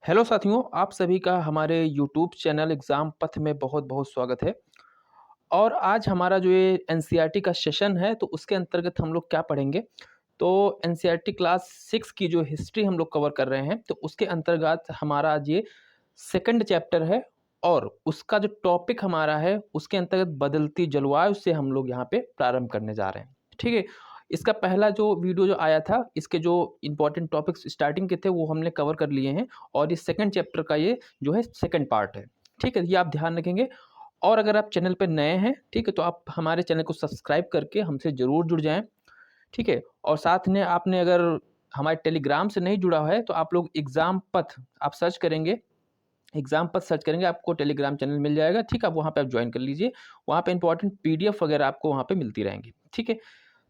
Hello साथियों, आप सभी का हमारे यूट्यूब चैनल एग्ज़ाम पथ में बहुत-बहुत स्वागत है। और आज हमारा जो ये एनसीईआरटी का सेशन है, तो उसके अंतर्गत हम लोग क्या पढ़ेंगे? तो एनसीईआरटी क्लास 6 की जो हिस्ट्री हम लोग कवर कर रहे हैं, तो उसके अंतर्गत हमारा आज ये सेकंड चैप्टर है और उसका जो टॉपिक हमारा है, उसके अंतर्गत बदलती जलवायु से हम लोग यहाँ पे प्रारंभ करने जा रहे हैं। ठीक है? इसका पहला जो वीडियो जो आया था, इसके जो इम्पोर्टेंट टॉपिक्स स्टार्टिंग के थे, वो हमने कवर कर लिए हैं और ये सेकंड चैप्टर का ये जो है सेकंड पार्ट है। ठीक है? ये आप ध्यान रखेंगे। और अगर आप चैनल पे नए हैं, ठीक है, तो आप हमारे चैनल को सब्सक्राइब करके हमसे ज़रूर जुड़ जाएँ, ठीक है? और साथ में आपने अगर हमारे टेलीग्राम से नहीं जुड़ा है, तो आप लोग एग्ज़ाम पथ आप सर्च करेंगे, एग्ज़ाम पथ सर्च करेंगे, आपको टेलीग्राम चैनल मिल जाएगा, ठीक है? आप वहाँ पे आप जॉइन कर लीजिए, वहाँ पे इम्पोर्टेंट पीडीएफ वगैरह आपको वहाँ पे मिलती रहेंगी, ठीक है?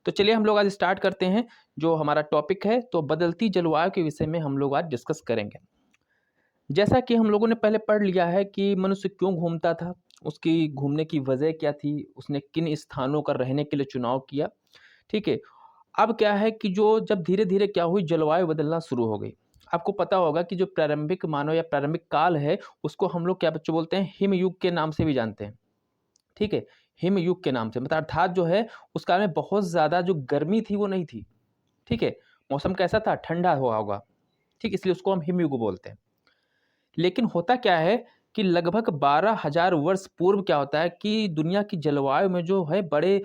तो चलिए हम लोग आज स्टार्ट करते हैं, जो हमारा टॉपिक है, तो बदलती जलवायु के विषय में हम लोग आज डिस्कस करेंगे। जैसा कि हम लोगों ने पहले पढ़ लिया है कि मनुष्य क्यों घूमता था, उसकी घूमने की वजह क्या थी, उसने किन स्थानों का रहने के लिए चुनाव किया, ठीक है? अब क्या है कि जो जब धीरे-धीरे क्या हुई जलवायु बदलना शुरू हो गई। आपको पता होगा कि जो प्रारंभिक मानव या प्रारंभिक काल है, उसको हम लोग क्या बच्चों बोलते हैं हिम युग के नाम से भी जानते हैं, ठीक है? हिम युग के नाम से मतलब अर्थात जो है उस काल में बहुत ज़्यादा जो गर्मी थी वो नहीं थी, ठीक है? मौसम कैसा था? ठंडा हुआ होगा, ठीक? इसलिए उसको हम हिम युग बोलते हैं। लेकिन होता क्या है कि लगभग 12,000 वर्ष पूर्व क्या होता है कि दुनिया की जलवायु में जो है बड़े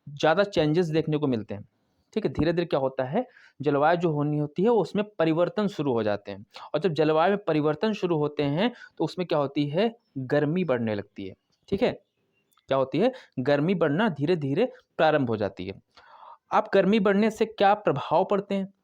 ज़्यादा चेंजेस देखने को मिलते हैं। ठीक है? धीरे-धीरे क्या होता है, जलवायु जो होनी होती है उसमें परिवर्तन शुरू हो जाते हैं और जब जलवायु में परिवर्तन शुरू होते हैं, तो उसमें क्या होती है, गर्मी बढ़ने लगती है। ठीक है? क्या होती है, गर्मी बढ़ना धीरे-धीरे प्रारंभ हो जाती है। अब गर्मी बढ़ने से क्या प्रभाव पड़ते हैं?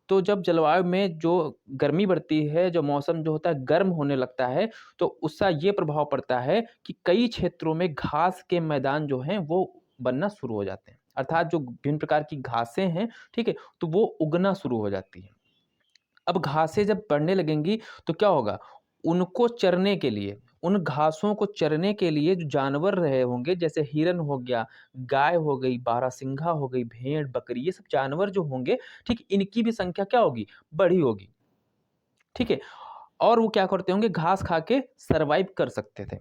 तो जब जलवायु में जो गर्मी बढ़ती है, जो मौसम जो होता है गर्म होने लगता है, तो उसका ये प्रभाव पड़ता है कि कई क्षेत्रों में घास के मैदान जो हैं, वो बनना शुरू हो जाते हैं। अर्थात जो विभिन्न प्रकार की घासें हैं, ठीक है? तो वो उगना शुरू हो जाती हैं। अब घासें जब बढ़ने लगेंगी, तो क्या होगा? उनको चरने के लिए, उन घासों को चरने के लिए जो जानवर रहे होंगे, जैसे हिरन हो गया, गाय हो गई, बारहसिंघा हो गई, भेड़, बकरी, ये सब जानवर जो होंगे, ठीक, इनकी भी संख्या क्या होगी? बड़ी होगी, ठीक है? और वो क्या करते होंगे? घास खा के सर्वाइव कर सकते थे,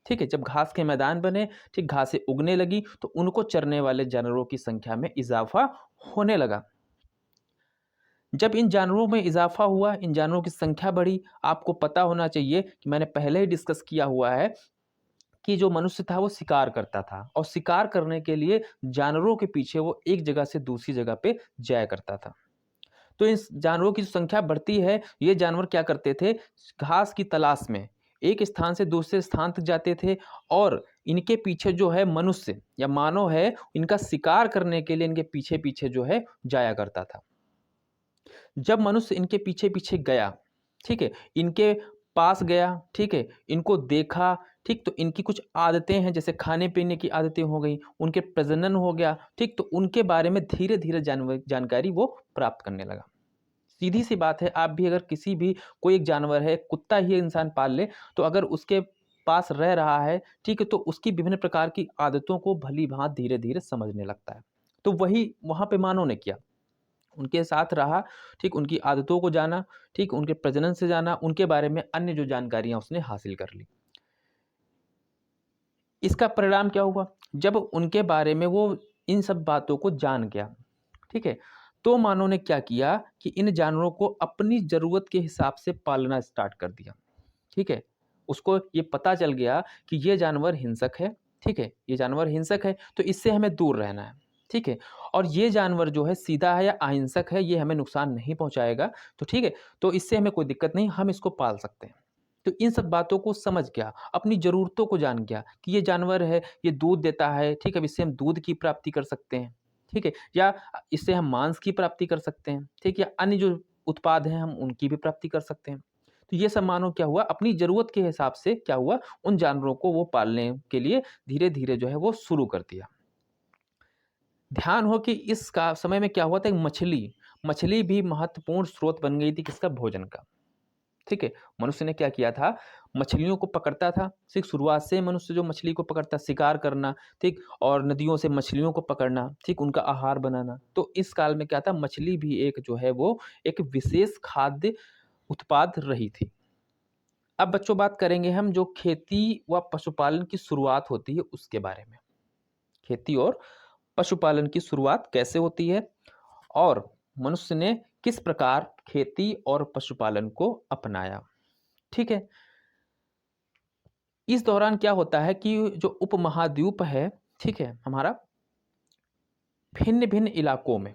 ठीक है? जब घास के मैदान बने, ठीक, घासें उगने लगी, तो उनको चरने वाले जानवरों की संख्या में इज़ाफ़ा होने लगा। जब इन जानवरों में इज़ाफ़ा हुआ, इन जानवरों की संख्या बढ़ी, आपको पता होना चाहिए कि मैंने पहले ही डिस्कस किया हुआ है कि जो मनुष्य था वो शिकार करता था और शिकार करने के लिए जानवरों के पीछे वो एक जगह से दूसरी जगह पे जाया करता था। तो इस जानवरों की जो संख्या बढ़ती है, ये जानवर क्या करते थे, घास की तलाश में एक स्थान से दूसरे स्थान तक जाते थे और इनके पीछे जो है मनुष्य या मानव है, इनका शिकार करने के लिए इनके पीछे-पीछे जो है जाया करता था। जब मनुष्य इनके पीछे-पीछे गया, ठीक है? इनके पास गया, ठीक है? इनको देखा, ठीक? तो इनकी कुछ आदतें हैं, जैसे खाने-पीने की आदतें हो गई, उनके प्रजनन हो गया, ठीक? तो उनके बारे में धीरे-धीरे जानकारी वो प्राप्त करने लगा। सीधी-सी बात है, आप भी अगर किसी भी कोई एक जानवर है, कुत्ता ही इंसान पाल ले, तो अगर उसके पास रह रहा है, ठीक है? तो उसकी विभिन्न प्रकार की आदतों को भली-भाँति धीरे-धीरे समझने लगता है। तो वही वहाँ पे मानव ने किया। उनके साथ रहा, ठीक, उनकी आदतों को जाना, ठीक, उनके प्रजनन से जाना, उनके बारे में अन्य जो जानकारियाँ उसने हासिल कर ली। इसका परिणाम क्या हुआ? जब उनके बारे में वो इन सब बातों को जान गया, ठीक है? तो मानव ने क्या किया कि इन जानवरों को अपनी ज़रूरत के हिसाब से पालना स्टार्ट कर दिया, ठीक है? उसको ये पता चल गया कि ये जानवर हिंसक है, ठीक है? ये जानवर हिंसक है, तो इससे हमें दूर रहना है, ठीक है? और ये जानवर जो है सीधा है या अहिंसक है, ये हमें नुकसान नहीं पहुँचाएगा, तो ठीक है? तो इससे हमें कोई दिक्कत नहीं, हम इसको पाल सकते हैं। तो इन सब बातों को समझ गया, अपनी ज़रूरतों को जान गया कि ये जानवर है, ये दूध देता है, ठीक है? अब इससे हम दूध की प्राप्ति कर सकते हैं, ठीक है? या इससे हम मांस की प्राप्ति कर सकते हैं, ठीक है? या अन्य जो उत्पाद हैं, हम उनकी भी प्राप्ति कर सकते हैं। तो ये सब मानो क्या हुआ, अपनी ज़रूरत के हिसाब से क्या हुआ, उन जानवरों को वो पालने के लिए धीरे-धीरे जो है वो शुरू कर दिया। ध्यान हो कि इस का समय में क्या हुआ था, एक मछली भी महत्वपूर्ण स्रोत बन गई थी किसका, भोजन का। ठीक है? मनुष्य ने क्या किया था, मछलियों को पकड़ता था, ठीक? शुरुआत से मनुष्य जो मछली को पकड़ता, शिकार करना, ठीक? और नदियों से मछलियों को पकड़ना, ठीक? उनका आहार बनाना। तो इस काल में क्या था, मछली भी एक जो है वो एक विशेष खाद्य उत्पाद रही थी। अब बच्चों बात करेंगे हम जो खेती व पशुपालन की शुरुआत होती है उसके बारे में। खेती और पशुपालन की शुरुआत कैसे होती है और मनुष्य ने किस प्रकार खेती और पशुपालन को अपनाया। ठीक है, इस दौरान क्या होता है कि जो उपमहाद्वीप है, ठीक है, हमारा भिन्न-भिन्न इलाकों में,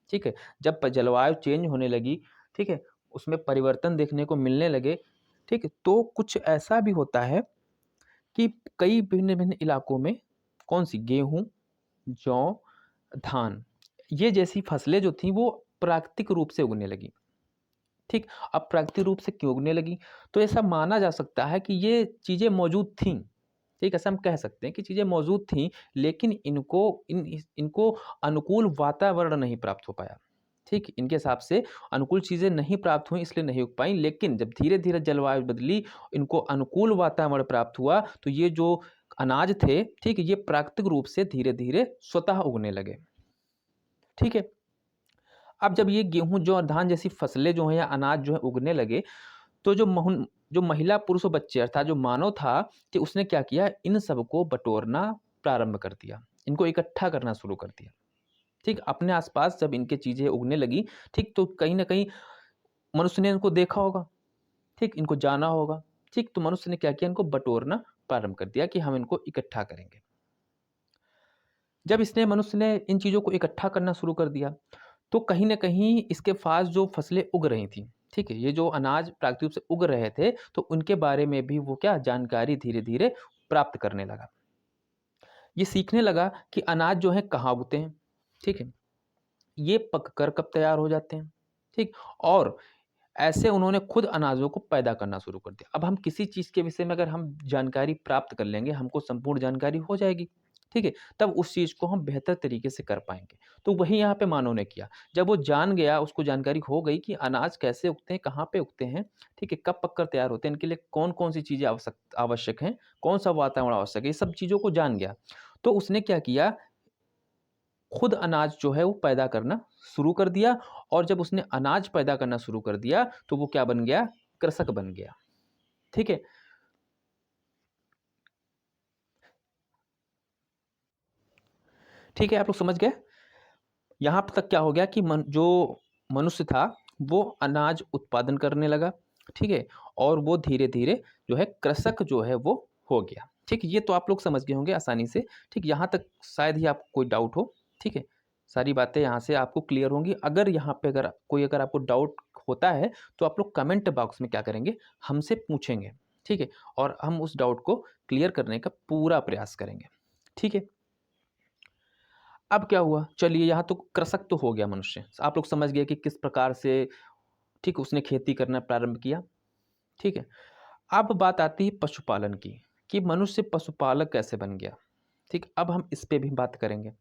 ठीक है, जब जलवायु चेंज होने लगी, ठीक है, उसमें परिवर्तन देखने को मिलने लगे, ठीक है, तो कुछ ऐसा भी होता है कि कई भिन्न-भिन्न इलाकों में कौन-सी गेहूँ, जौ, धान, ये जैसी फसलें जो थीं वो प्राकृतिक रूप से उगने लगी। ठीक, अब प्राकृतिक रूप से क्यों उगने लगी? तो ऐसा माना जा सकता है कि ये चीज़ें मौजूद थीं। ठीक, ऐसा हम कह सकते हैं कि चीज़ें मौजूद थीं, लेकिन इनको अनुकूल वातावरण नहीं प्राप्त हो पाया। ठीक, इनके हिसाब से अनुकूल चीज़ें नहीं प्राप्त हुईं इसलिए नहीं उग पाईं, लेकिन जब धीरे-धीरे जलवायु बदली, इनको अनुकूल वातावरण प्राप्त हुआ, तो ये जो अनाज थे, ठीक, ये प्राकृतिक रूप से धीरे-धीरे स्वतः उगने लगे। ठीक है? अब जब ये गेहूँ, जौ और धान जैसी फसलें जो हैं या अनाज जो है उगने लगे, तो जो महिला, पुरुष और बच्चे अर्थात जो मानव था कि उसने क्या किया, इन सबको बटोरना प्रारंभ कर दिया। इनको इकट्ठा करना शुरू कर दिया। ठीक, अपने आस-पास जब इनकी चीज़ें उगने लगी, ठीक, तो कहीं न कहीं मनुष्य ने इनको देखा होगा, ठीक, इनको जाना होगा, ठीक, तो मनुष्य ने क्या किया, इनको बटोरना प्रारंभ कर दिया कि हम इनको इकट्ठा करेंगे। जब इसने मनुष्य ने इन चीज़ों को इकट्ठा करना शुरू कर दिया, तो कहीं न कहीं इसके पास जो फसलें उग रही थीं, ठीक है? ये जो अनाज प्राकृतिक रूप से उग रहे थे, तो उनके बारे में भी वो क्या जानकारी धीरे-धीरे प्राप्त करने लगा। ये सीखने लगा कि अनाज जो है कहाँ उगते हैं, ठीक है? ये पककर कब तैयार हो जाते हैं, ठीक? और ऐसे उन्होंने खुद अनाजों को पैदा करना शुरू कर दिया। अब हम किसी चीज़ के विषय में अगर हम जानकारी प्राप्त कर लेंगे, हमको संपूर्ण जानकारी हो जाएगी, ठीक है? तब उस चीज़ को हम बेहतर तरीके से कर पाएँगे। तो वही यहाँ पे मानव ने किया। जब वो जान गया, उसको जानकारी हो गई कि अनाज कैसे उगते हैं, कहाँ पे उगते हैं, ठीक है? कब पककर तैयार होते हैं, इनके लिए कौन-कौन सी चीज़ें आवश्यक हैं, कौन-सा वातावरण आवश्यक है, ये सब चीज़ों को जान गया। तो उसने क्या किया, खुद अनाज जो है वो पैदा करना शुरू कर दिया और जब उसने अनाज पैदा करना शुरू कर दिया, तो वो क्या बन गया? कृषक बन गया। ठीक है? ठीक है, आप लोग समझ गए? यहाँ तक क्या हो गया कि जो मनुष्य था, वो अनाज उत्पादन करने लगा, ठीक है? और वो धीरे-धीरे जो है कृषक जो है वो हो गया। ठीक है? ये तो आप लोग समझ गए होंगे आसानी से। ठीक, यहाँ तक शायद ही आपको कोई डाउट हो, ठीक है? सारी बातें यहाँ से आपको क्लियर होंगी। अगर यहाँ पे अगर आपको डाउट होता है, तो आप लोग कमेंट बॉक्स में क्या करेंगे, हमसे पूछेंगे, ठीक है? और हम उस डाउट को क्लियर करने का पूरा प्रयास करेंगे, ठीक है? अब क्या हुआ? चलिए यहाँ तो कृषक तो हो गया मनुष्य। आप लोग समझ गए कि किस प्रकार से ठीक उसने खेती करना प्रारंभ किया, ठीक है? अब बात आती है पशुपालन की, कि मनुष्य पशुपालक कैसे बन गया, ठीक? अब हम इस पे भी बात करेंगे।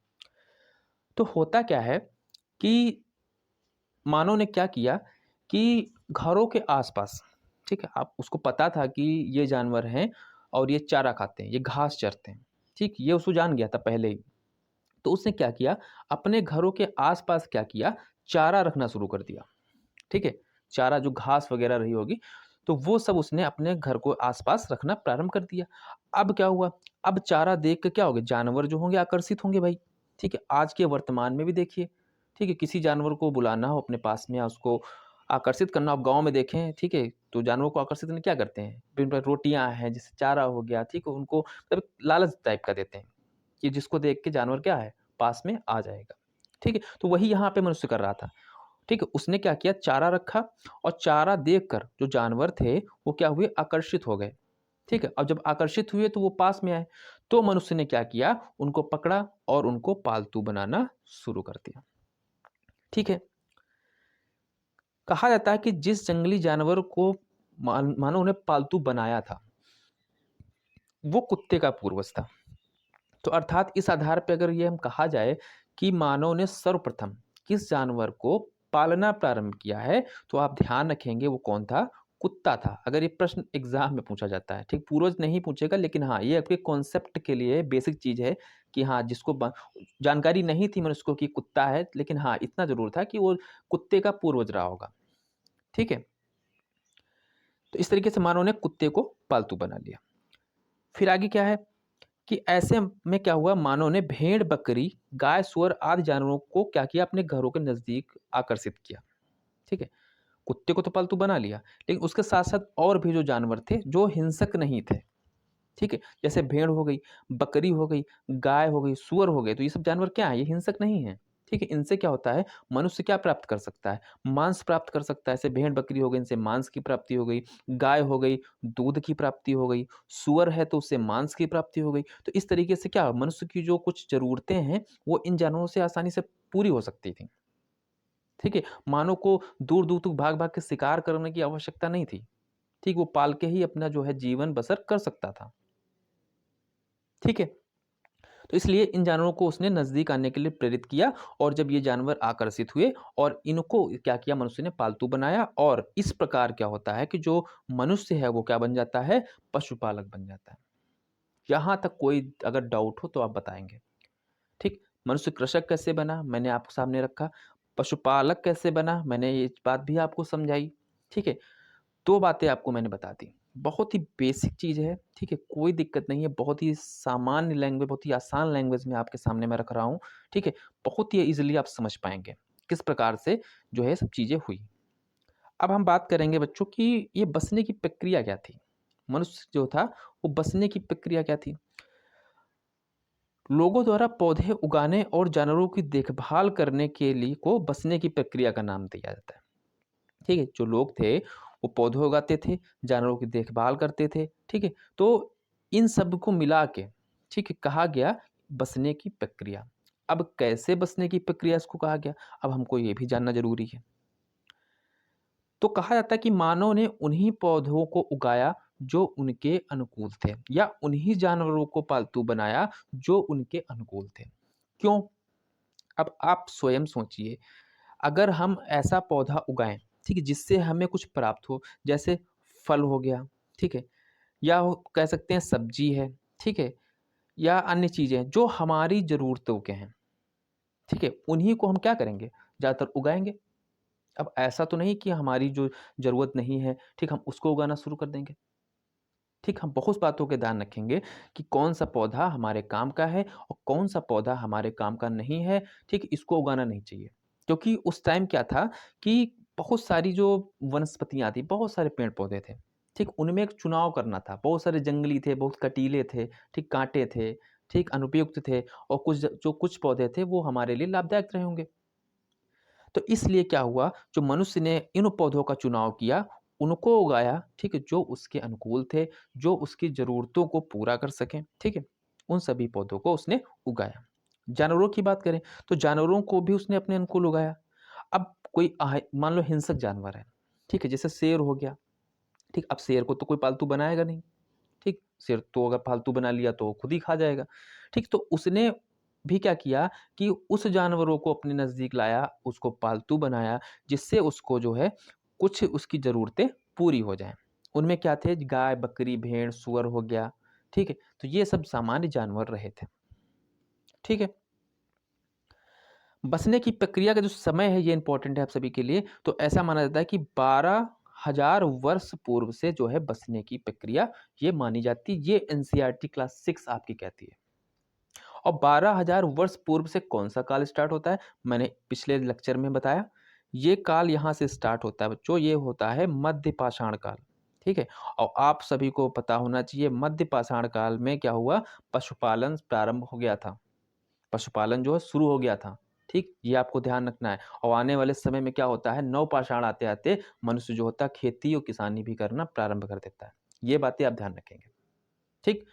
तो होता क्या है कि मानव ने क्या किया कि घरों के आस-पास, ठीक है? आप उसको पता था कि ये जानवर हैं और ये चारा खाते हैं, ये घास चरते हैं, ठीक? ये उसको जान गया था पहले ही। तो उसने क्या किया, अपने घरों के आस-पास क्या किया, चारा रखना शुरू कर दिया, ठीक है? चारा जो घास वगैरह रही होगी, तो वो सब उसने अपने घर को आस-पास रखना प्रारंभ कर दिया। अब क्या हुआ, अब चारा देख के क्या होगा, जानवर जो होंगे आकर्षित होंगे भाई, ठीक है? आज के वर्तमान में भी देखिए, ठीक है? किसी जानवर को बुलाना हो अपने पास में या उसको आकर्षित करना हो, आप गाँव में देखें, ठीक है? तो जानवरों को आकर्षित करने क्या करते हैं? दिन भर रोटियाँ हैं, जैसे चारा हो गया, ठीक है? उनको मतलब लालच टाइप का देते हैं। कि जिसको देख के जानवर क्या है, पास में आ जाएगा। ठीक है? तो वही यहाँ पे मनुष्य कर रहा था। ठीक है? उसने क्या किया, चारा रखा और चारा देखकर जो जानवर थे, वो क्या हुए, आकर्षित हो गए। ठीक है? अब जब आकर्षित हुए तो वो पास में आए। तो मनुष्य ने क्या किया, उनको पकड़ा और उनको पालतू बनाना शुरू कर दिया। ठीक है? कहा जाता है कि जिस जंगली जानवर को मानव ने पालतू बनाया था, वो कुत्ते का पूर्वज था। तो अर्थात इस आधार पे अगर ये हम कहा जाए कि मानव ने सर्वप्रथम किस जानवर को पालना प्रारंभ किया है, तो आप ध्यान रखेंगे वो कौन था? कुत्ता था। अगर ये प्रश्न एग्ज़ाम में पूछा जाता है, ठीक? पूर्वज नहीं पूछेगा, लेकिन हाँ, ये आपके कॉन्सेप्ट के लिए बेसिक चीज़ है कि हाँ, जिसको जानकारी नहीं थी मनुष्य को कि कुत्ता है, लेकिन हाँ, इतना ज़रूर था कि वो कुत्ते का पूर्वज रहा होगा। ठीक है? तो इस तरीके से मानव ने कुत्ते को पालतू बना लिया। फिर आगे क्या है कि ऐसे में क्या हुआ, मानव ने भेड़, बकरी, गाय, सूअर आदि जानवरों को क्या किया, अपने घरों के नज़दीक आकर्षित किया। ठीक है? कुत्ते को तो पालतू बना लिया, लेकिन उसके साथ-साथ और भी जो जानवर थे, जो हिंसक नहीं थे। ठीक है? जैसे भेड़ हो गई, बकरी हो गई, गाय हो गई, सूअर हो गए, तो ये सब जानवर क्या हैं? ये हिंसक नहीं हैं। ठीक है? इनसे क्या होता है, मनुष्य क्या प्राप्त कर सकता है? मांस प्राप्त कर सकता है। जैसे भेड़, बकरी हो गई, इनसे मांस की प्राप्ति हो गई, गाय हो गई, दूध की प्राप्ति हो गई, सूअर है तो उससे मांस की प्राप्ति हो गई। तो इस तरीके से क्या मनुष्य की जो कुछ ज़रूरतें हैं, वो इन जानवरों से आसानी से पूरी हो सकती थी। ठीक है? मानव को दूर-दूर तक भाग-भाग के शिकार करने की आवश्यकता नहीं थी। ठीक? वो पाल के ही अपना जो है जीवन बसर कर सकता था। ठीक है? तो इसलिए इन जानवरों को उसने नज़दीक आने के लिए प्रेरित किया, और जब ये जानवर आकर्षित हुए और इनको क्या किया, मनुष्य ने पालतू बनाया, और इस प्रकार क्या होता है कि जो मनुष्य है वो क्या बन जाता है, पशुपालक बन जाता है। यहाँ तक कोई अगर डाउट हो तो आप बताएँगे। ठीक? मनुष्य कृषक कैसे बना, मैंने आपके सामने रखा। पशुपालक कैसे बना, मैंने ये बात भी आपको समझाई। ठीक है? 2 बातें आपको मैंने बता दी। बहुत ही बेसिक चीज़ है, ठीक है? कोई दिक्कत नहीं है, बहुत ही सामान्य लैंग्वेज, बहुत ही आसान लैंग्वेज में आपके सामने मैं रख रहा हूँ, ठीक है? बहुत ही ईज़िली आप समझ पाएँगे, किस प्रकार से जो है सब चीज़ें हुई। अब हम बात करेंगे बच्चों कि ये बसने की प्रक्रिया क्या थी? मनुष्य जो था, वो बसने की प्रक्रिया क्या थी? लोगों द्वारा पौधे उगाने और जानवरों की देखभाल करने के लिए को बसने की प्रक्रिया का नाम दिया जाता है। ठीक है? जो लोग थे, वो पौधे उगाते थे, जानवरों की देखभाल करते थे, ठीक है? तो इन सब को मिला के, ठीक है, कहा गया बसने की प्रक्रिया। अब कैसे बसने की प्रक्रिया इसको कहा गया? अब हमको ये भी जानना ज़रूरी है। तो कहा जाता है कि मानव ने उन्हीं पौधों को उगाया जो उनके अनुकूल थे, या उन्हीं जानवरों को पालतू बनाया जो उनके अनुकूल थे। क्यों? अब आप स्वयं सोचिए, अगर हम ऐसा पौधा उगाएँ, ठीक है, जिससे हमें कुछ प्राप्त हो, जैसे फल हो गया, ठीक है? या हो कह सकते हैं सब्ज़ी है, ठीक है? या अन्य चीज़ें जो हमारी ज़रूरतों के हैं, ठीक है? उन्हीं को हम क्या करेंगे? ज़्यादातर उगाएँगे। अब ऐसा तो नहीं कि हमारी जो ज़रूरत नहीं है, ठीक, हम उसको उगाना शुरू कर देंगे। ठीक, हम बहुत बातों के ध्यान रखेंगे कि कौन-सा पौधा हमारे काम का है और कौन-सा पौधा हमारे काम का नहीं है, ठीक? इसको उगाना नहीं चाहिए। क्योंकि उस टाइम क्या था कि बहुत सारी जो वनस्पतियाँ थी, बहुत सारे पेड़-पौधे थे, ठीक? उनमें एक चुनाव करना था। बहुत सारे जंगली थे, बहुत कटीले थे, ठीक? काँटे थे, ठीक? अनुपयुक्त थे, और कुछ पौधे थे, वो हमारे लिए लाभदायक रहे होंगे। तो इसलिए क्या हुआ, जो मनुष्य ने इन पौधों का चुनाव किया, उनको उगाया, ठीक है? जो उसके अनुकूल थे, जो उसकी ज़रूरतों को पूरा कर सकें, ठीक है? उन सभी पौधों को उसने उगाया। जानवरों की बात करें, तो जानवरों को भी उसने अपने अनुकूल उगाया। अब कोई मान लो हिंसक जानवर है, ठीक है? जैसे शेर हो गया, ठीक? अब शेर को तो कोई पालतू बनाएगा नहीं। ठीक? सिर तो अगर फालतू बना लिया तो खुद ही खा जाएगा। ठीक? तो उसने भी क्या किया कि उस जानवरों को अपने नज़दीक लाया, उसको पालतू बनाया, जिससे उसको जो है कुछ उसकी ज़रूरतें पूरी हो जाएँ। उनमें क्या थे, गाय, बकरी, भेड़, सूअर हो गया, ठीक है? तो ये सब सामान्य जानवर रहे थे। ठीक है? बसने की प्रक्रिया का जो समय है ये इम्पोर्टेंट है आप सभी के लिए। तो ऐसा माना जाता है कि 12,000 वर्ष पूर्व से जो है बसने की प्रक्रिया ये मानी जाती है। ये एनसीईआरटी क्लास 6 आपकी कहती है। और 12,000 वर्ष पूर्व से कौन-सा काल स्टार्ट होता है? मैंने पिछले लेक्चर में बताया। ये काल यहाँ से स्टार्ट होता है बच्चों, ये होता है मध्य पाषाण काल, ठीक है? और आप सभी को पता होना चाहिए मध्य पाषाण काल में क्या हुआ? पशुपालन प्रारंभ हो गया था। पशुपालन जो है शुरू हो गया था, ठीक? ये आपको ध्यान रखना है। और आने वाले समय में क्या होता है, नवपाषाण आते-आते मनुष्य जो होता है खेती और किसानी भी करना प्रारंभ कर देता है। ये बातें आप ध्यान रखेंगे, ठीक?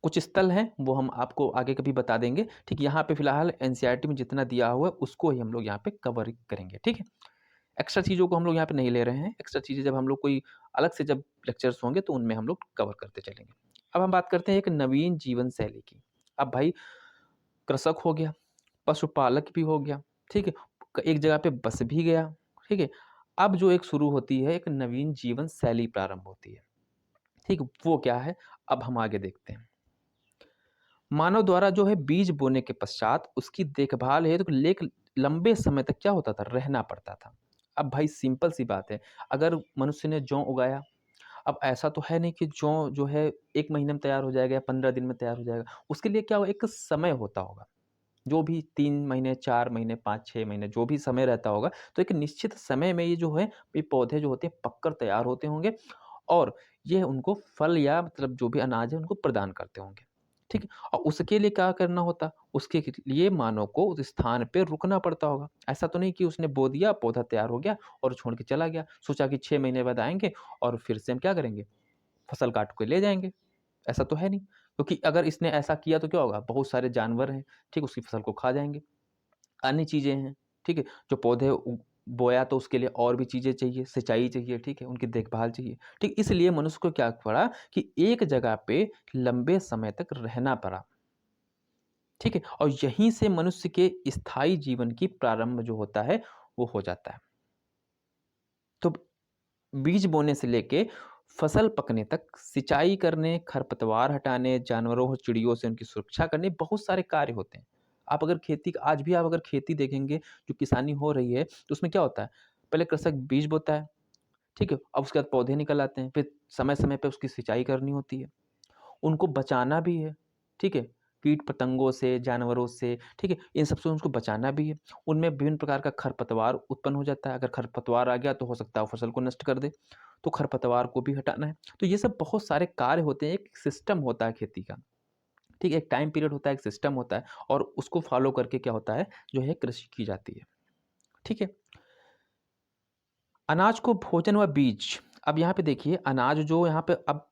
कुछ स्थल हैं, वो हम आपको आगे कभी बता देंगे, ठीक? यहाँ पे फिलहाल एनसीईआरटी में जितना दिया हुआ है, उसको ही हम लोग यहाँ पे कवर करेंगे, ठीक है? एक्स्ट्रा चीज़ों को हम लोग यहाँ पे नहीं ले रहे हैं, एक्स्ट्रा चीज़ें जब हम लोग कोई अलग से जब लेक्चर्स होंगे, तो उनमें हम लोग कवर करते चलेंगे। अब हम बात करते हैं एक नवीन जीवन शैली की। अब भाई कृषक हो गया, पशुपालक भी हो गया, ठीक है? एक जगह पे बस भी गया, ठीक है? अब जो एक शुरू होती है, एक नवीन जीवन शैली प्रारंभ होती है, ठीक? वो क्या है? अब हम आगे देखते हैं। मानव द्वारा जो है बीज बोने के पश्चात उसकी देखभाल हेतु लेक लंबे समय तक क्या होता था? रहना पड़ता था। अब भाई सिंपल सी बात है, अगर मनुष्य ने जौ उगाया, अब ऐसा तो है नहीं कि जो है 1 महीने में तैयार हो जाएगा या 15 दिन में तैयार हो जाएगा। उसके लिए क्या हो एक समय होता होगा। जो भी 3 महीने, 4 महीने, 5-6 महीने जो भी समय रहता होगा, तो एक निश्चित समय में ये जो है, ये पौधे जो होते हैं पककर तैयार होते होंगे और ये उनको फल या मतलब जो भी अनाज है उनको प्रदान करते होंगे। ठीक है? और उसके लिए क्या करना होता? उसके लिए मानव को उस स्थान पे रुकना पड़ता होगा। ऐसा तो नहीं कि उसने बो दिया, पौधा तैयार हो गया और छोड़ के चला गया। सोचा कि 6 महीने बाद आएँगे और फिर से हम क्या करेंगे? फसल काट के ले जाएँगे। ऐसा तो है नहीं, क्योंकि अगर इसने ऐसा किया तो क्या होगा? बहुत सारे जानवर हैं, ठीक? उसकी फसल को खा जाएँगे। अन्य चीज़ें हैं, ठीक है? जो पौधे बोया तो उसके लिए और भी चीज़ें चाहिए, सिंचाई चाहिए, ठीक है? उनकी देखभाल चाहिए, ठीक? इसलिए मनुष्य को क्या पड़ा कि एक जगह पे लंबे समय तक रहना पड़ा, ठीक है? और यहीं से मनुष्य के स्थायी जीवन की प्रारंभ जो होता है, वो हो जाता है। तो बीज बोने से लेके फसल पकने तक सिंचाई करने, खरपतवार हटाने, जानवरों और चिड़ियों से उनकी सुरक्षा करने बहुत सारे कार्य होते हैं। आप अगर खेती आज भी आप अगर खेती देखेंगे, जो किसानी हो रही है, तो उसमें क्या होता है? पहले कृषक बीज बोता है, ठीक है? अब उसके बाद पौधे निकल आते हैं, फिर समय-समय पे उसकी सिंचाई करनी होती है। उनको बचाना भी है, ठीक है? कीट-पतंगों से, जानवरों से, ठीक है? इन सब से उनको बचाना भी है। उनमें विभिन्न प्रकार का खरपतवार उत्पन्न हो जाता है, अगर खरपतवार आ गया तो हो सकता है वो फसल को नष्ट कर दे, तो खरपतवार को भी हटाना है। तो ये सब बहुत सारे कार्य होते हैं, एक सिस्टम होता है खेती का, ठीक है? एक टाइम पीरियड होता है, एक सिस्टम होता है और उसको फ़ॉलो करके क्या होता है, जो है कृषि की जाती है, ठीक है? अनाज को भोजन व बीज, अब यहाँ पे देखिए अनाज जो यहाँ पे अब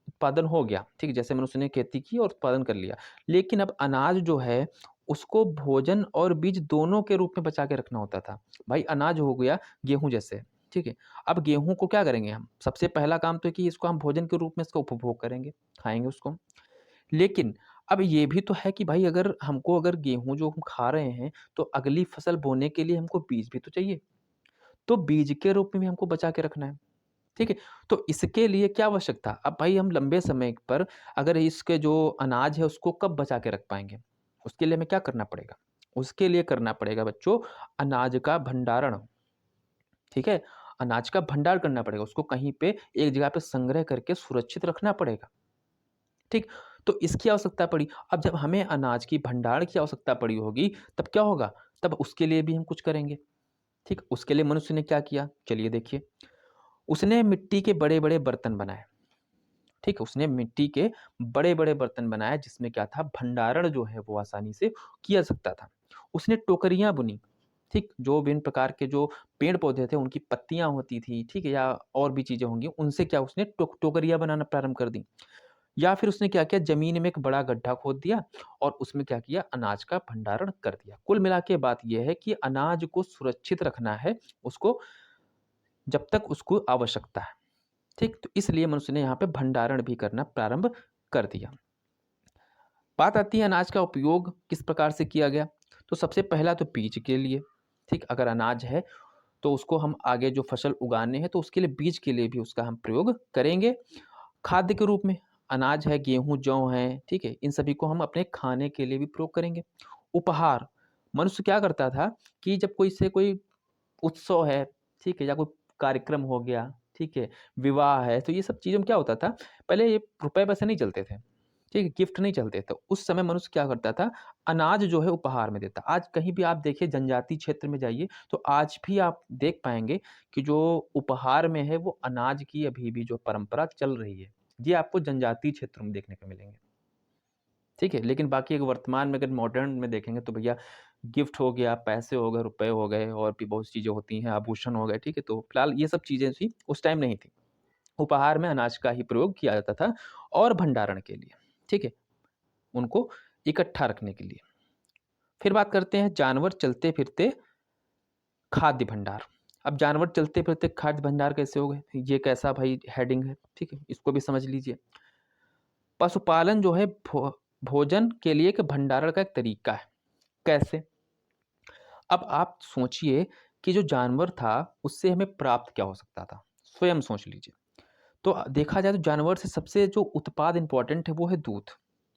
उत्पादन हो गया, ठीक है? जैसे मनुष्य ने खेती की और उत्पादन कर लिया। लेकिन अब अनाज जो है, उसको भोजन और बीज दोनों के रूप में बचा के रखना होता था। भाई अनाज हो गया गेहूँ जैसे, ठीक है? अब गेहूँ को क्या करेंगे हम? सबसे पहला काम तो है कि इसको हम भोजन के रूप में इसका उपभोग करेंगे, खाएँगे उसको। लेकिन अब ये भी तो है कि भाई अगर गेहूँ जो हम खा रहे हैं, तो अगली फसल बोने के लिए हमको बीज भी तो चाहिए। तो बीज के रूप में भी हमको बचा के रखना है। ठीक है? तो इसके लिए क्या आवश्यक था? अब भाई हम लंबे समय पर अगर इसके जो अनाज है उसको कब बचा के रख पाएँगे? उसके लिए हमें क्या करना पड़ेगा? उसके लिए करना पड़ेगा बच्चों अनाज का भंडारण, ठीक है? अनाज का भंडार करना पड़ेगा, उसको कहीं पे एक जगह पे संग्रह करके सुरक्षित रखना पड़ेगा, ठीक? तो इसकी आवश्यकता पड़ी। अब जब हमें अनाज की भंडार की आवश्यकता पड़ी होगी, तब क्या होगा? तब उसके लिए भी हम कुछ करेंगे, ठीक? उसके लिए मनुष्य ने क्या किया? चलिए देखिए, उसने मिट्टी के बड़े-बड़े बर्तन बनाए। ठीक है, उसने मिट्टी के बड़े-बड़े बर्तन बनाए जिसमें क्या था भंडारण जो है वो आसानी से किया सकता था। उसने टोकरियाँ बुनी, ठीक? जो विभिन्न प्रकार के जो पेड़-पौधे थे उनकी पत्तियाँ होती थी, ठीक है? या और भी चीज़ें होंगी, उनसे क्या उसने टोकरियाँ बनाना प्रारंभ कर दी। या फिर उसने क्या किया ज़मीन में एक बड़ा गड्ढा खोद दिया और उसमें क्या किया अनाज का भंडारण कर दिया। कुल मिला के बात ये है कि अनाज को सुरक्षित रखना है, उसको जब तक उसको आवश्यकता है। ठीक? तो इसलिए मनुष्य ने यहाँ पे भंडारण भी करना प्रारंभ कर दिया। बात आती है अनाज का उपयोग किस प्रकार से किया गया? तो सबसे पहला तो बीज के लिए, ठीक? अगर अनाज है तो उसको हम आगे जो फसल उगाने हैं तो उसके लिए बीज के लिए भी उसका हम प्रयोग करेंगे। खाद्य के रूप में अनाज है, गेहूँ, जौ है, ठीक है? इन सभी को हम अपने खाने के लिए भी प्रयोग करेंगे। उपहार, मनुष्य क्या करता था कि जब कोई उत्सव है, ठीक है? या कोई कार्यक्रम हो गया, ठीक है? विवाह है, तो ये सब चीज़ों में क्या होता था, पहले ये रुपए-पैसे नहीं चलते थे, ठीक है? गिफ्ट नहीं चलते थे। उस समय मनुष्य क्या करता था, अनाज जो है उपहार में देता। आज कहीं भी आप देखिए जनजातीय क्षेत्र में जाइए, तो आज भी आप देख पाएँगे कि जो उपहार में है, वो अनाज की अभी भी जो परंपरा चल रही है। ये आपको जनजातीय क्षेत्रों में देखने को मिलेंगे। ठीक है? लेकिन बाकी अगर वर्तमान में अगर मॉडर्न में देखेंगे तो भैया गिफ्ट हो गया, पैसे हो गए, रुपए हो गए और भी बहुत सी चीज़ें होती हैं, आभूषण हो गए, ठीक है? तो फिलहाल ये सब चीज़ें थी, उस टाइम नहीं थी। उपहार में अनाज का ही प्रयोग किया जाता था और भंडारण के लिए, ठीक है? उनको इकट्ठा रखने के लिए। फिर बात करते हैं जानवर चलते-फिरते खाद्य भंडार। अब जानवर चलते-फिरते खाद्य भंडार कैसे हो गए? ये कैसा भाई हेडिंग है, ठीक है? इसको भी समझ लीजिए। पशुपालन जो है भोजन के लिए एक भंडारण का एक तरीका है। कैसे? अब आप सोचिए कि जो जानवर था, उससे हमें प्राप्त क्या हो सकता था? स्वयं सोच लीजिए। तो देखा जाए तो जानवर से सबसे जो उत्पाद इम्पोर्टेंट है वो है दूध,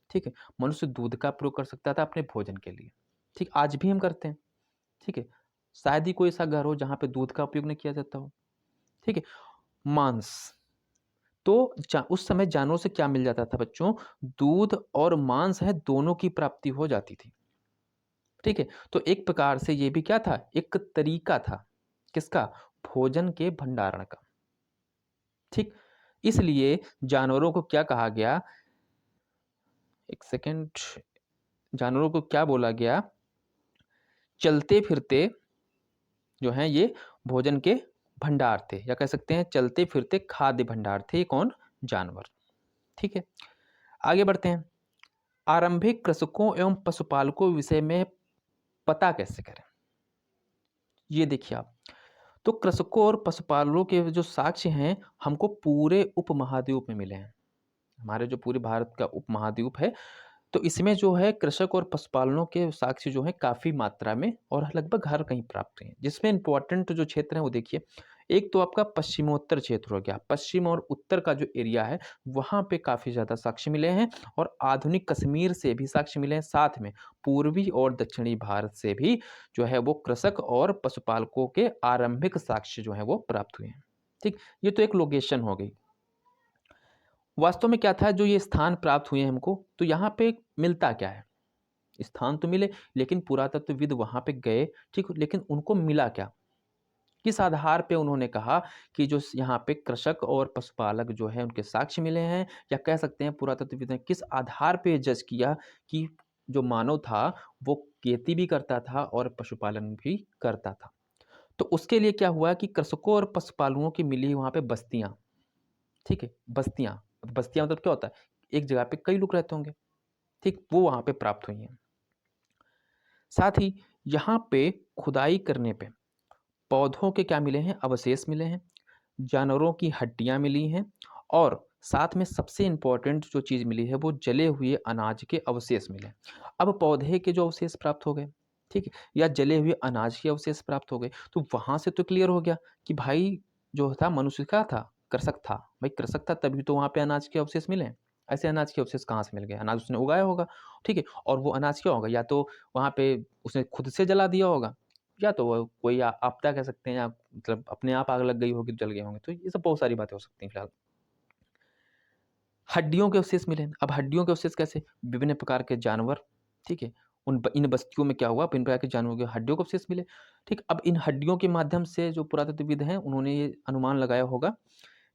ठीक है? मनुष्य दूध का प्रयोग कर सकता था अपने भोजन के लिए, ठीक? आज भी हम करते हैं, ठीक है? शायद ही कोई ऐसा घर हो जहाँ पे दूध का उपयोग नहीं किया जाता हो, ठीक है? मांस, तो उस समय जानवरों से क्या मिल जाता था बच्चों? दूध और मांस है, दोनों की प्राप्ति हो जाती थी। ठीक है? तो एक प्रकार से ये भी क्या था? एक तरीका था। किसका? भोजन के भंडारण का। ठीक? इसलिए जानवरों को क्या कहा गया? एक सेकंड, जानवरों को क्या बोला गया? चलते-फिरते जो हैं ये भोजन के भंडार थे, या कह सकते हैं चलते-फिरते खाद्य भंडार थे। ये कौन? जानवर। ठीक है? आगे बढ़ते हैं। आरंभिक कृषकों एवं पशुपालकों विषय में पता कैसे करें? ये देखिए आप, तो कृषकों और पशुपालकों के जो साक्ष्य हैं, हमको पूरे उपमहाद्वीप में मिले हैं। हमारे जो पूरे भारत का उपमहाद्वीप है, तो इसमें जो है कृषक और पशुपालनों के साक्ष्य जो हैं काफ़ी मात्रा में और लगभग हर कहीं प्राप्त हैं। जिसमें इम्पोर्टेंट जो क्षेत्र हैं वो देखिए, एक तो आपका पश्चिमोत्तर क्षेत्र हो गया। पश्चिम और उत्तर का जो एरिया है, वहाँ पे काफ़ी ज़्यादा साक्ष्य मिले हैं, और आधुनिक कश्मीर से भी साक्ष्य मिले हैं। साथ में पूर्वी और दक्षिणी भारत से भी जो है वो कृषक और पशुपालकों के आरंभिक साक्ष्य जो हैं वो प्राप्त हुए हैं। ठीक, ये तो एक लोकेशन हो गई। वास्तव में क्या था जो ये स्थान प्राप्त हुए हैं हमको, तो यहाँ पे मिलता क्या है? स्थान तो मिले, लेकिन पुरातत्वविद वहाँ पे गए, ठीक, लेकिन उनको मिला क्या? किस आधार पे उन्होंने कहा कि जो यहाँ पे कृषक और पशुपालक जो है उनके साक्ष्य मिले हैं, या कह सकते हैं पुरातत्वविद ने किस आधार पे जज किया कि जो मानव था वो खेती भी करता था और पशुपालन भी करता था? तो उसके लिए क्या हुआ कि कृषकों और पशुपालकों की मिली वहाँ पे बस्तियाँ। ठीक है? बस्तियाँ, बस्तियाँ मतलब क्या होता है? एक जगह पे कई लोग रहते होंगे, ठीक? वो वहाँ पे प्राप्त हुई हैं। साथ ही यहाँ पे खुदाई करने पे पौधों के क्या मिले हैं? अवशेष मिले हैं, जानवरों की हड्डियाँ मिली हैं, और साथ में सबसे इम्पोर्टेंट जो चीज़ मिली है वो जले हुए अनाज के अवशेष मिले। अब पौधे के जो अवशेष प्राप्त हो गए, ठीक है? या जले हुए अनाज के अवशेष प्राप्त हो गए, तो वहाँ से तो क्लियर हो गया कि भाई जो था मनुष्य का था, कृषक था। भाई कृषक था तभी तो वहाँ पे अनाज के अवशेष मिले हैं। ऐसे अनाज के अवशेष कहाँ से मिल गए? अनाज उसने उगाया होगा, ठीक है? और वो अनाज क्या होगा? या तो वहाँ पे उसने खुद से जला दिया होगा, या तो वो कोई आपदा कह सकते हैं, या मतलब अपने आप आग लग गई होगी तो जल गए होंगे। तो ये सब बहुत सारी बातें हो सकती हैं फिलहाल। हड्डियों के अवशेष मिले। अब हड्डियों के अवशेष कैसे? विभिन्न प्रकार के जानवर, ठीक है? इन बस्तियों में क्या हुआ, विभिन्न प्रकार के जानवरों के हड्डियों के अवशेष मिले। ठीक, अब इन हड्डियों के माध्यम से जो पुरातत्वविद हैं उन्होंने ये अनुमान लगाया होगा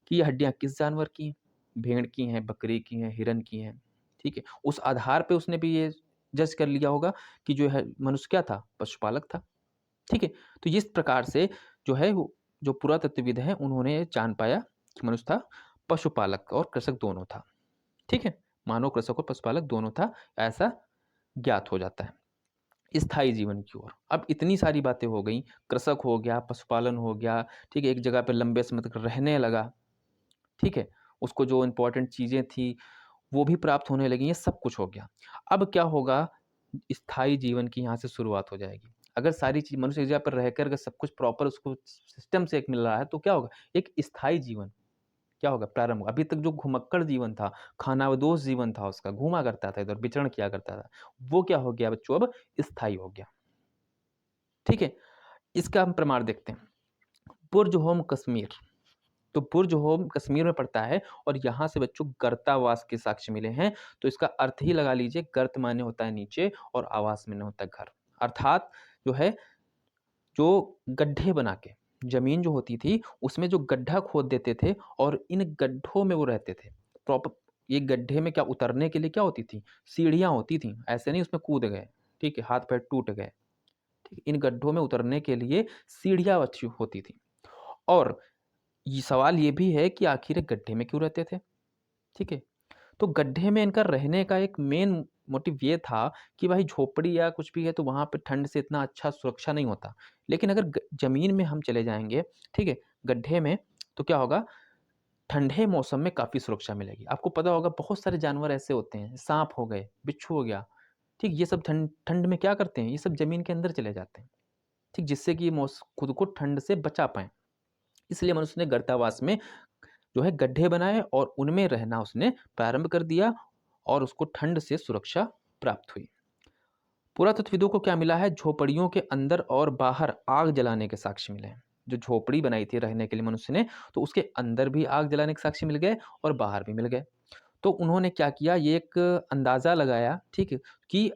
कि ये हड्डियाँ किस जानवर की हैं? भेड़ की हैं, बकरी की हैं, हिरन की हैं, ठीक है? उस आधार पे उसने भी ये जज कर लिया होगा कि जो है मनुष्य क्या था? पशुपालक था। ठीक है? तो इस प्रकार से जो है वो जो पुरातत्वविद हैं उन्होंने ये जान पाया कि मनुष्य था पशुपालक और कृषक दोनों था। ठीक है? मानव कृषक और पशुपालक दोनों था, ऐसा ज्ञात हो जाता है। स्थायी जीवन की ओर। अब इतनी सारी बातें हो गईं, कृषक हो गया, पशुपालन हो गया, ठीक है? एक जगह पे लंबे समय तक रहने लगा, ठीक है? उसको जो इम्पोर्टेंट चीज़ें थी, वो भी प्राप्त होने लगी, ये सब कुछ हो गया। अब क्या होगा? स्थायी जीवन की यहाँ से शुरुआत हो जाएगी। अगर सारी चीज़ मनुष्य एक जगह पर रहकर अगर सब कुछ प्रॉपर उसको सिस्टम से एक मिल रहा है, तो क्या होगा? एक स्थायी जीवन क्या होगा? प्रारंभ होगा। अभी तक जो घुमक्कड़ जीवन था, खानाबदोश जीवन था उसका, घूमा करता था इधर, विचरण किया करता था, वो क्या हो गया बच्चों अब? स्थायी हो गया। ठीक है? इसका हम प्रमाण देखते हैं। बुर्ज होम कश्मीर, तो बुर्ज होम कश्मीर में पड़ता है, और यहाँ से बच्चों गर्तावास के साक्ष्य मिले हैं। तो इसका अर्थ ही लगा लीजिए, गर्त माने होता है नीचे और आवास माने होता है घर। अर्थात जो है, जो गड्ढे बना के ज़मीन जो होती थी उसमें जो गड्ढा खोद देते थे, और इन गड्ढों में वो रहते थे। प्रॉपर ये गड्ढे में क्या उतरने के लिए क्या होती थी? सीढ़ियाँ होती थीं। ऐसे नहीं उसमें कूद गए, ठीक है? हाथ-पैर टूट गए, ठीक है? इन गड्ढों में उतरने के लिए सीढ़ियाँ अच्छी होती थी। और ये सवाल ये भी है कि आखिर ये गड्ढे में क्यों रहते थे? ठीक है? तो गड्ढे में इनका रहने का एक मेन मोटिव ये था कि भाई झोपड़ी या कुछ भी है तो वहाँ पे ठंड से इतना अच्छा सुरक्षा नहीं होता। लेकिन अगर ज़मीन में हम चले जाएँगे, ठीक है? गड्ढे में, तो क्या होगा? ठंडे मौसम में काफ़ी सुरक्षा मिलेगी। आपको पता होगा बहुत सारे जानवर ऐसे होते हैं, साँप हो गए, बिच्छू हो गया, ठीक? ये सब ठंड ठंड में क्या करते हैं? ये सब ज़मीन के अंदर चले जाते हैं, ठीक? जिससे कि खुद को ठंड से बचा पाएँ। इसलिए मनुष्य ने गर्तावास में जो है गड्ढे बनाए और उनमें रहना उसने प्रारंभ कर दिया, और उसको ठंड से सुरक्षा प्राप्त हुई। पुरातत्वविदों को क्या मिला है? झोपड़ियों के अंदर और बाहर आग जलाने के साक्ष्य मिले हैं। जो झोपड़ी बनाई थी रहने के लिए मनुष्य ने, तो उसके अंदर भी आग जलाने के साक्ष्य मिल गए और बाहर भी मिल गए। तो उन्होंने क्या किया, ये एक अंदाज़ा लगाया, ठीक है, कि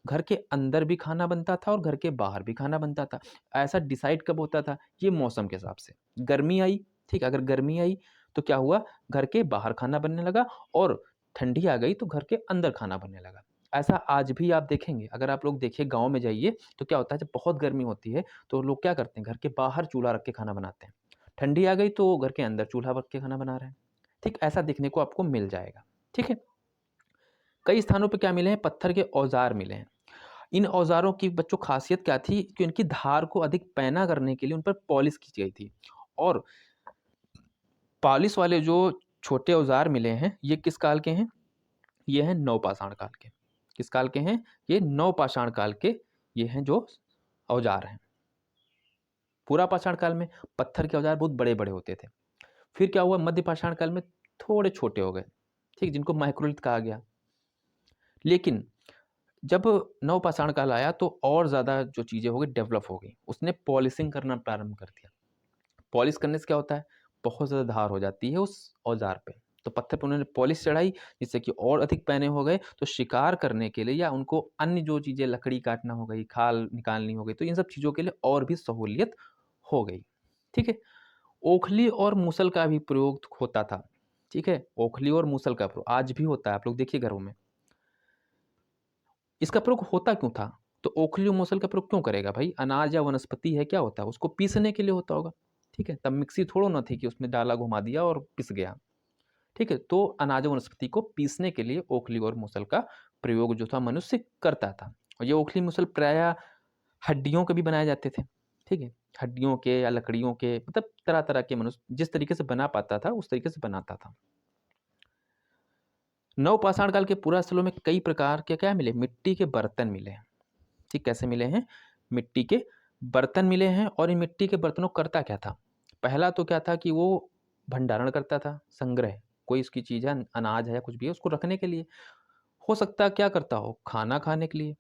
घर के अंदर भी खाना बनता था और घर के बाहर भी खाना बनता था। ऐसा डिसाइड कब होता था? ये मौसम के हिसाब से। गर्मी आई, ठीक है, अगर गर्मी आई तो क्या हुआ, घर के बाहर खाना बनने लगा, और ठंडी आ गई तो घर के अंदर खाना बनने लगा। ऐसा आज भी आप देखेंगे, अगर आप लोग देखिए गाँव में जाइए तो क्या होता है, जब बहुत गर्मी होती है तो लोग क्या करते हैं, घर के बाहर चूल्हा रख के खाना बनाते हैं। ठंडी आ गई तो घर के अंदर चूल्हा रख के खाना बना रहे हैं। ठीक, ऐसा देखने को आपको मिल जाएगा। ठीक है? कई स्थानों पे क्या मिले हैं, पत्थर के औज़ार मिले हैं। इन औज़ारों की बच्चों ख़ासियत क्या थी कि उनकी धार को अधिक पैना करने के लिए उन पर पॉलिश की गई थी। और पॉलिश वाले जो छोटे औज़ार मिले हैं, ये किस काल के हैं? ये हैं नवपाषाण काल के। किस काल के हैं? ये नवपाषाण काल के ये हैं जो औज़ार हैं। पुरापाषाण काल में पत्थर के औज़ार बहुत बड़े-बड़े होते थे। फिर क्या हुआ, मध्यपाषाण काल में थोड़े छोटे हो गए, ठीक? जिनको माइक्रोलिथ कहा गया। लेकिन जब नवपाषाण काल आया तो और ज़्यादा जो चीज़ें हो गई, डेवलप हो गई। उसने पॉलिशिंग करना प्रारंभ कर दिया। पॉलिश करने से क्या होता है, बहुत ज़्यादा धार हो जाती है उस औज़ार पे। तो पत्थर पे उन्होंने पॉलिश चढ़ाई, जिससे कि और अधिक पैने हो गए। तो शिकार करने के लिए या उनको अन्य जो चीज़ें, लकड़ी काटना हो गई, खाल निकालनी हो गई, तो इन सब चीज़ों के लिए और भी सहूलियत हो गई। ठीक है? ओखली और मूसल का भी प्रयोग होता था। ठीक है? ओखली और मूसल का प्रयोग आज भी होता है, आप लोग देखिए घरों में। इसका प्रयोग होता क्यों था? तो ओखली और मूसल का प्रयोग क्यों करेगा भाई? अनाज या वनस्पति है, क्या होता है? उसको पीसने के लिए होता होगा। ठीक है? तब मिक्सी थोड़ो ना थी कि उसमें डाला, घुमा दिया और पिस गया। ठीक है? तो अनाज और वनस्पति को पीसने के लिए ओखली और मूसल का प्रयोग जो था मनुष्य करता था। और ये ओखली मूसल प्रायः हड्डियों के भी बनाए जाते थे। ठीक है? हड्डियों के या लकड़ियों के, मतलब तरह-तरह के मनुष्य जिस तरीके से बना पाता था, उस तरीके से बनाता था। नवपाषाण काल के पुरास्थलों में कई प्रकार के क्या मिले? मिट्टी के बर्तन मिले हैं। ठीक, कैसे मिले हैं? मिट्टी के बर्तन मिले हैं। और इन मिट्टी के बर्तनों को करता क्या था? पहला तो क्या था कि वो भंडारण करता था, संग्रह। कोई उसकी चीज़ है, अनाज है या कुछ भी है, उसको रखने के लिए। हो सकता है क्या करता हो? खाना खाने के लिए।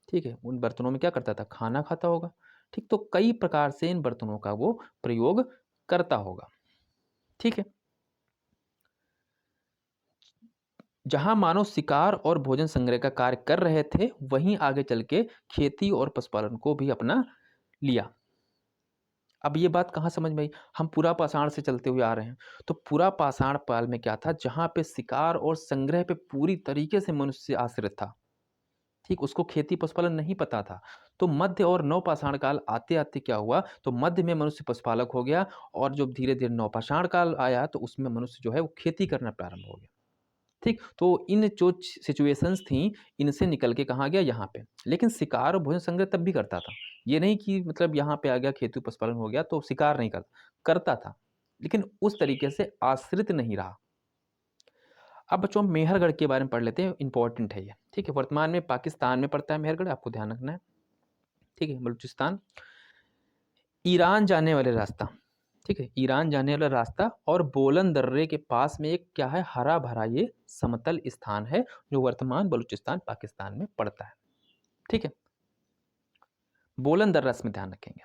ठीक है? उन बर्तनों में क्या करता था? खाना खाता होगा। ठीक, तो कई प्रकार से इन बर्तनों का वो प्रयोग करता होगा। ठीक है? जहाँ मानव शिकार और भोजन संग्रह का कार्य कर रहे थे, वहीं आगे चल के खेती और पशुपालन को भी अपना लिया। अब ये बात कहाँ समझ में आई? हम पुरापाषाण से चलते हुए आ रहे हैं। तो पुरापाषाण काल में क्या था, जहाँ पे शिकार और संग्रह पे पूरी तरीके से मनुष्य आश्रित था। ठीक, उसको खेती पशुपालन नहीं पता था। तो मध्य और नवपाषाण काल आते-आते क्या हुआ, तो मध्य में मनुष्य पशुपालक हो गया, और जब धीरे-धीरे नवपाषाण काल आया तो उसमें मनुष्य जो है वो खेती करना प्रारंभ हो गया। ठीक, तो इन जो सिचुएशंस थी, इनसे निकल के कहाँ गया, यहाँ पे। लेकिन शिकार और भोजन संग्रह तब भी करता था। ये नहीं कि मतलब यहाँ पे आ गया, खेती पशुपालन हो गया तो शिकार नहीं करता, करता था, लेकिन उस तरीके से आश्रित नहीं रहा। अब बच्चों हम मेहरगढ़ के बारे में पढ़ लेते हैं, इंपॉर्टेंट है ये। ठीक है? वर्तमान में पाकिस्तान में पड़ता है मेहरगढ़, आपको ध्यान रखना है। ठीक है? बलूचिस्तान, ईरान जाने वाले रास्ता। ठीक है? ईरान जाने वाला रास्ता, और बोलन दर्रे के पास में एक क्या है, हरा-भरा ये समतल स्थान है, जो वर्तमान बलूचिस्तान, पाकिस्तान में पड़ता है। ठीक है? बोलन दर्रा इसमें ध्यान रखेंगे।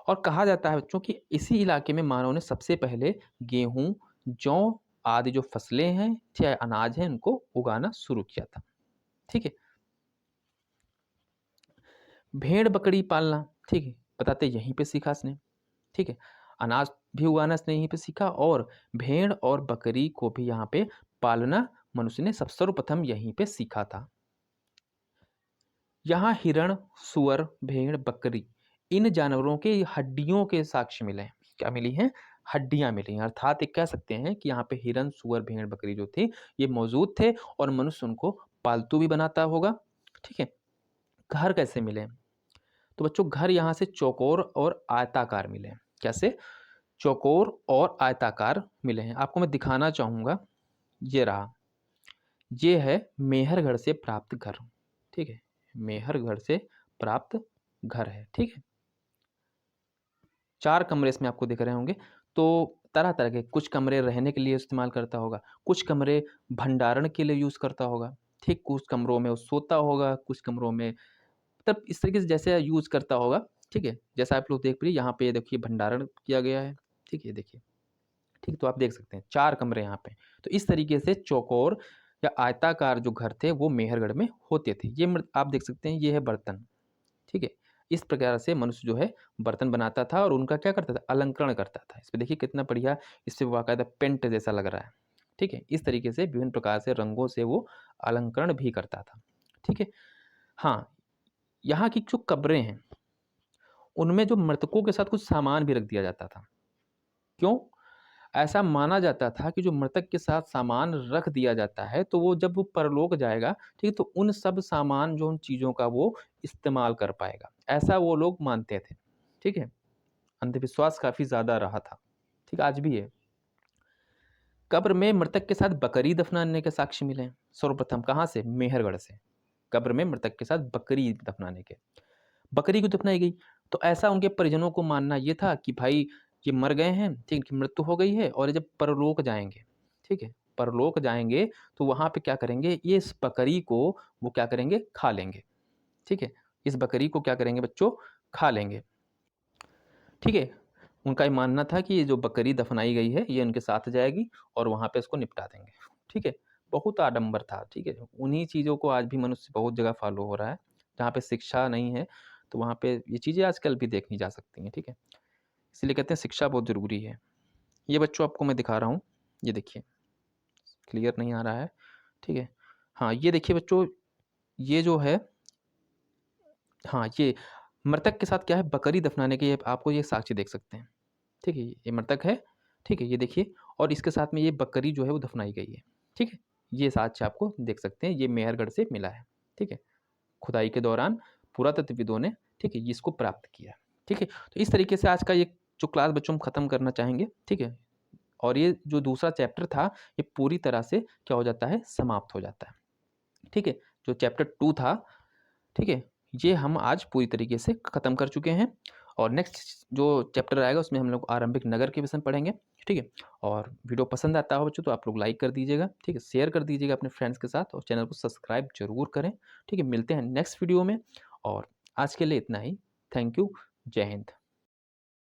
और कहा जाता है बच्चों कि इसी इलाके में मानव ने सबसे पहले गेहूँ, जौ आदि जो फसलें हैं, चाहे अनाज हैं, इनको उगाना शुरू किया था। ठीक है? भेड़-बकरी पालना, ठीक है? बताते यहीं पे सीखा इसने। ठीक है? अनाज भी उगाना इसने यहीं पे सीखा, और भेड़ और बकरी को भी यहाँ पे पालना मनुष्य ने सब सर्वप्रथम यहीं पे सीखा था। यहाँ हिरण, सूअर, भेड़, बकरी, इन जानवरों के हड्डियों के साक्ष्य मिले हैं। क्या मिली हैं? हड्डियाँ मिली हैं। अर्थात ये कह सकते हैं कि यहाँ पे हिरण, सूअर, भेड़, बकरी जो थी, ये मौजूद थे, और मनुष्य उनको पालतू भी बनाता होगा। ठीक है? घर कैसे मिले? तो बच्चों घर यहाँ से चौकोर और आयताकार मिले हैं। कैसे? चौकोर और आयताकार मिले हैं। आपको मैं दिखाना चाहूँगा, ये रहा। ये है मेहरगढ़ से प्राप्त घर। ठीक है? मेहरगढ़ से प्राप्त घर है। ठीक है? 4 कमरे इसमें आपको दिख रहे होंगे। तो तरह-तरह के, कुछ कमरे रहने के लिए इस्तेमाल करता होगा, कुछ कमरे भंडारण के लिए यूज़ करता होगा, ठीक? कुछ कमरों में वो सोता होगा, कुछ कमरों में, मतलब इस तरीके से जैसे यूज़ करता होगा, ठीक है? जैसा आप लोग देख पा रहे हैं यहाँ पे देखिए भंडारण किया गया है, ठीक है? देखिए, ठीक, तो आप देख सकते हैं 4 कमरे यहाँ पे। तो इस तरीके से चौकोर या आयताकार जो घर थे वो मेहरगढ़ में होते थे। ये आप देख सकते हैं ये है बर्तन, ठीक है? इस प्रकार से मनुष्य जो है बर्तन बनाता था और उनका क्या करता था? अलंकरण करता था। इस पे देखिए कितना बढ़िया इस पे बाकायदा पेंट जैसा लग रहा है, ठीक है? इस तरीके से विभिन्न प्रकार से रंगों से वो अलंकरण भी करता था, ठीक है? हाँ, यहाँ की जो कब्रें हैं, उनमें जो मृतकों के साथ कुछ सामान भी रख दिया जाता था। क्यों? ऐसा माना जाता था कि जो मृतक के साथ सामान रख दिया जाता है, तो वो जब वो परलोक जाएगा, ठीक है? तो उन सब सामान जो उन चीज़ों का वो इस्तेमाल कर पाएगा। ऐसा वो लोग मानते थे, ठीक है? अंधविश्वास काफ़ी ज़्यादा रहा था, ठीक है? आज भी है। कब्र में मृतक के साथ बकरी दफनाने के साक्ष्य मिले हैं, सर्वप्रथम कहाँ से? मेहरगढ़ से। कब्र में मृतक के साथ बकरी दफनाने के। बकरी क्यों दफनाई गई? तो ऐसा उनके परिजनों को मानना ये था कि भाई ये मर गए हैं, ठीक, इनकी मृत्यु हो गई है और ये जब परलोक जाएँगे, ठीक है? परलोक जाएँगे तो वहाँ पे क्या करेंगे, ये इस बकरी को वो क्या करेंगे, खा लेंगे, ठीक है? इस बकरी को क्या करेंगे बच्चों, खा लेंगे, ठीक है? उनका ये मानना था कि ये जो बकरी दफनाई गई है, ये उनके साथ जाएगी और वहाँ पे इसको निपटा देंगे, ठीक है? बहुत आडंबर था, ठीक है? उन्हीं चीज़ों को आज भी मनुष्य बहुत जगह फ़ॉलो हो रहा है, जहाँ पे शिक्षा नहीं है, तो वहाँ पे ये चीज़ें आजकल भी देखी जा सकती हैं, ठीक है? इसीलिए कहते हैं शिक्षा बहुत ज़रूरी है। ये बच्चों आपको मैं दिखा रहा हूँ, ये देखिए, क्लियर नहीं आ रहा है, ठीक है? हाँ, ये देखिए बच्चों, ये जो है, हाँ, ये मृतक के साथ क्या है, बकरी दफनाने के ये आपको ये साक्ष्य देख सकते हैं। ठीक है? ये मृतक है, ठीक है? ये देखिए और इसके साथ में ये बकरी जो है वो दफ़नाई गई है, ठीक है? ये साक्ष्य आपको देख सकते हैं, ये मेहरगढ़ से मिला है, ठीक है? खुदाई के दौरान पुरातत्वविदों ने, ठीक है, इसको प्राप्त किया, ठीक है? तो इस तरीके से आज का ये जो क्लास बच्चों हम ख़त्म करना चाहेंगे, ठीक है? और ये जो दूसरा चैप्टर था, ये पूरी तरह से क्या हो जाता है, समाप्त हो जाता है, ठीक है? जो चैप्टर 2 था, ठीक है? ये हम आज पूरी तरीके से ख़त्म कर चुके हैं और नेक्स्ट जो चैप्टर आएगा उसमें हम लोग आरंभिक नगर के विषय में पढ़ेंगे, ठीक है? और वीडियो पसंद आता हो बच्चों तो आप लोग लाइक कर दीजिएगा, ठीक है? शेयर कर दीजिएगा अपने फ्रेंड्स के साथ और चैनल को सब्सक्राइब ज़रूर करें, ठीक है? मिलते हैं नेक्स्ट वीडियो में और आज के लिए इतना ही। Thank you. जय हिंद।